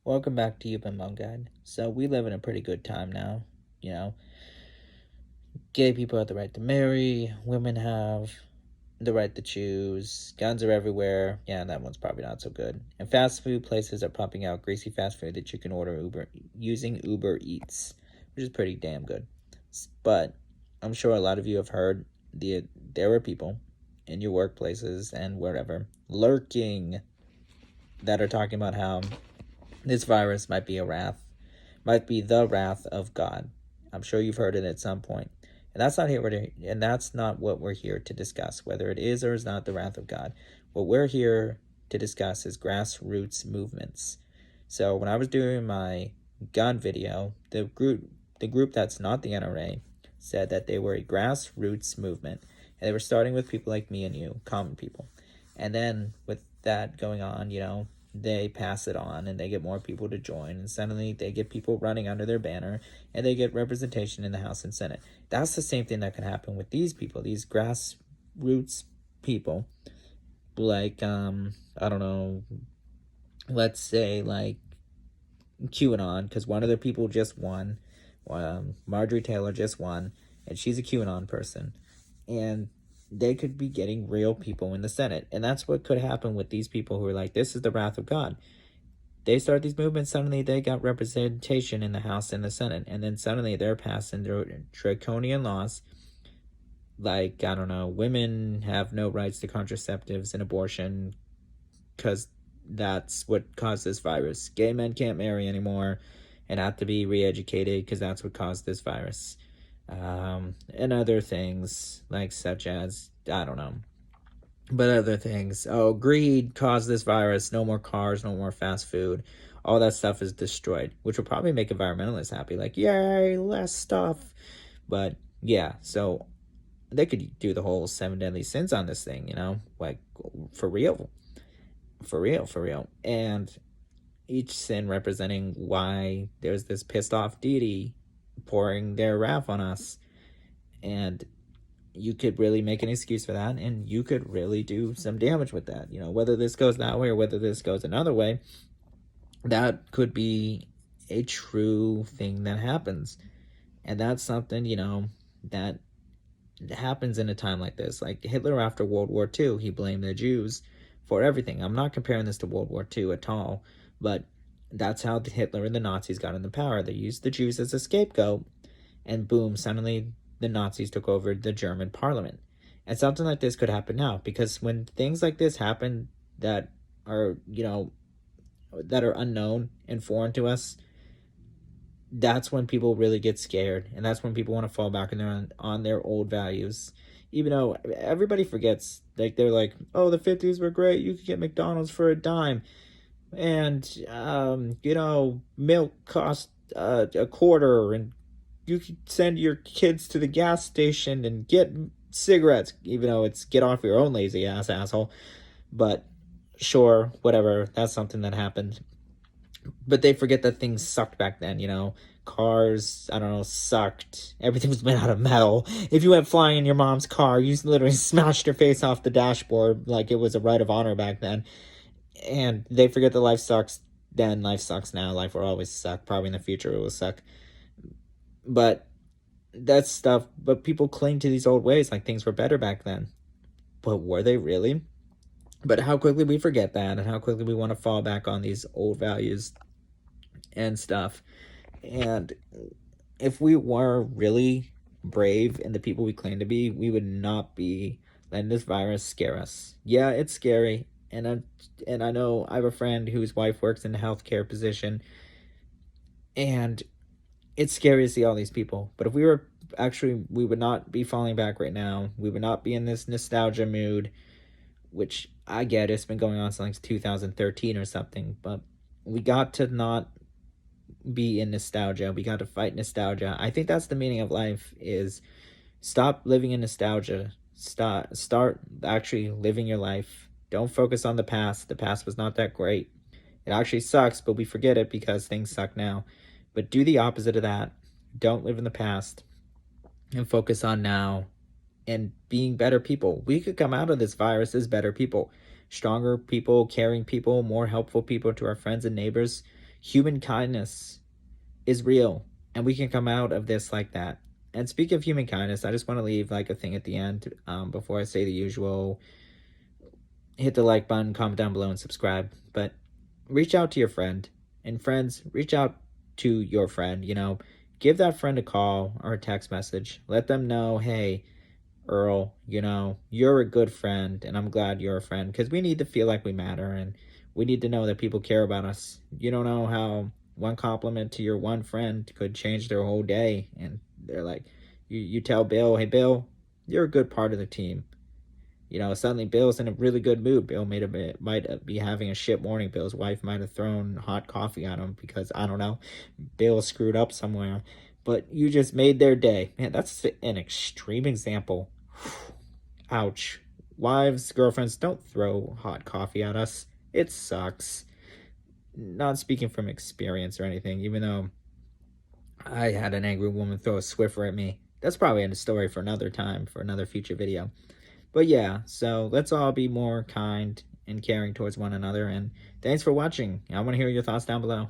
Welcome back to You've Been Mom Guide. So we live in a pretty good time now. You know, gay people have the right to marry, women have the right to choose, guns are everywhere. Yeah, that one's probably not so good. And fast food places are pumping out greasy fast food that you can order Uber using Uber Eats, which is pretty damn good. But I'm sure a lot of you have heard there are people in your workplaces and wherever lurking that are talking about how this virus might be the wrath of God. I'm sure you've heard it at some point. And that's not what we're here to discuss, whether it is or is not the wrath of God. What we're here to discuss is grassroots movements. So when I was doing my gun video, the group that's not the NRA said that they were a grassroots movement. And they were starting with people like me and you, common people. And then with that going on, they pass it on and they get more people to join, and suddenly they get people running under their banner and they get representation in the House and Senate. That's the same thing that can happen with these people, these grassroots people, like I don't know, let's say like QAnon, because one of the people just won. Marjorie Taylor just won, and she's a QAnon person, and they could be getting real people in the Senate. And that's what could happen with these people who are like, this is the wrath of God. They start these movements, suddenly they got representation in the House and the Senate, and then suddenly they're passing draconian laws like, I don't know, women have no rights to contraceptives and abortion because that's what caused this virus. Gay men can't marry anymore and have to be re-educated because that's what caused this virus. And other things like such as, I don't know, but other things. Oh, greed caused this virus. No more cars, no more fast food. All that stuff is destroyed, which will probably make environmentalists happy. Like, yay, less stuff. But yeah, so they could do the whole seven deadly sins on this thing, like for real. For real, for real. And each sin representing why there's this pissed off deity pouring their wrath on us. And you could really make an excuse for that, and you could really do some damage with that. Whether this goes that way or whether this goes another way, that could be a true thing that happens. And that's something, that happens in a time like this. Like Hitler after World War II, he blamed the Jews for everything. I'm not comparing this to World War II at all, but that's how Hitler and the Nazis got into power. They used the Jews as a scapegoat, and boom, suddenly the Nazis took over the German parliament. And something like this could happen now, because when things like this happen that are, that are unknown and foreign to us, that's when people really get scared, and that's when people want to fall back on their old values. Even though everybody forgets, like they're like, oh, the 50s were great, you could get McDonald's for a dime, and milk cost a quarter, and you could send your kids to the gas station and get cigarettes, even though it's get off your own lazy ass, asshole. But sure, whatever, that's something that happened. But they forget that things sucked back then, cars, I don't know, sucked. Everything was made out of metal. If you went flying in your mom's car, you literally smashed your face off the dashboard like it was a right of honor back then. And they forget that life sucks then, life sucks now, life will always suck. Probably in the future it will suck. But that's stuff, but people cling to these old ways like things were better back then. But were they really? But how quickly we forget that, and how quickly we want to fall back on these old values and stuff. And if we were really brave and the people we claim to be, we would not be letting this virus scare us. Yeah, it's scary. And I know I have a friend whose wife works in a healthcare position, and it's scary to see all these people. But if we were actually, we would not be falling back right now. We would not be in this nostalgia mood, which I get, it's been going on since like 2013 or something. But we got to not be in nostalgia. We got to fight nostalgia. I think that's the meaning of life, is stop living in nostalgia. Start actually living your life. Don't focus on the past. The past was not that great. It actually sucks, but we forget it because things suck now. But do the opposite of that. Don't live in the past and focus on now and being better people. We could come out of this virus as better people, stronger people, caring people, more helpful people to our friends and neighbors. Human kindness is real, and we can come out of this like that. And speaking of human kindness, I just want to leave like a thing at the end before I say the usual. Hit the like button, comment down below, and subscribe. But reach out to your friend, and friends, reach out to your friend. Give that friend a call or a text message. Let them know, hey, Earl, you're a good friend, and I'm glad you're a friend, because we need to feel like we matter, and we need to know that people care about us. You don't know how one compliment to your one friend could change their whole day, and they're like, you tell Bill, hey, Bill, you're a good part of the team. Suddenly Bill's in a really good mood. Bill might be having a shit morning. Bill's wife might have thrown hot coffee on him because, I don't know, Bill screwed up somewhere. But you just made their day. Man, that's an extreme example. Ouch. Wives, girlfriends, don't throw hot coffee at us. It sucks. Not speaking from experience or anything, even though I had an angry woman throw a Swiffer at me. That's probably a story for another time, for another future video. But yeah, so let's all be more kind and caring towards one another. And thanks for watching. I want to hear your thoughts down below.